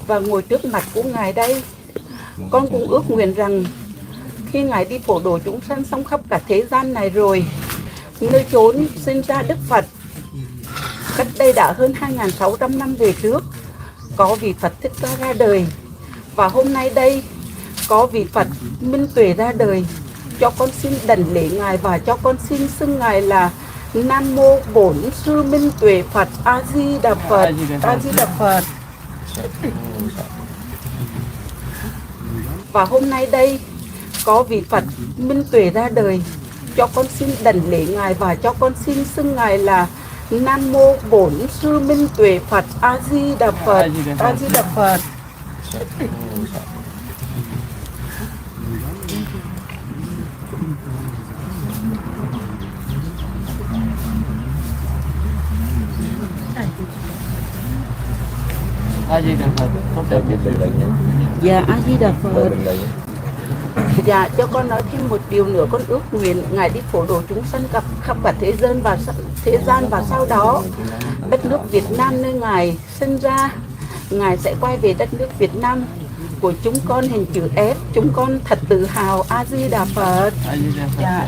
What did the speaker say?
và ngồi trước mặt của Ngài đây. Con cũng ước nguyện rằng khi Ngài đi phổ độ chúng sanh xong khắp cả thế gian này rồi, nơi chốn sinh ra Đức Phật cách đây đã hơn 2.600 năm về trước, có vị Phật Thích Ca ra đời, và hôm nay đây có vị Phật Minh Tuệ ra đời. Cho con xin đảnh lễ Ngài và cho con xin xưng Ngài là Nam Mô Bổn Sư Minh Tuệ Phật A Di Đà Phật. A Di Đà Phật. Và hôm nay đây có vị Phật Minh Tuệ ra đời. Cho con xin đảnh lễ Ngài và cho con xin xưng Ngài là Nam Mô Bổn Sư Minh Tuệ Phật A Di Đà Phật. A Di Đà Phật. A Di Đà Phật. Dạ A Di Đà Phật. Dạ, cho con nói thêm một điều nữa. Con ước nguyện Ngài đi phổ độ chúng sanh gặp khắp cả thế gian và sau đó đất nước Việt Nam nơi Ngài sinh ra, Ngài sẽ quay về đất nước Việt Nam của chúng con hình chữ S. Chúng con thật tự hào. A Di Đà Phật. A Di Đà Phật. Dạ.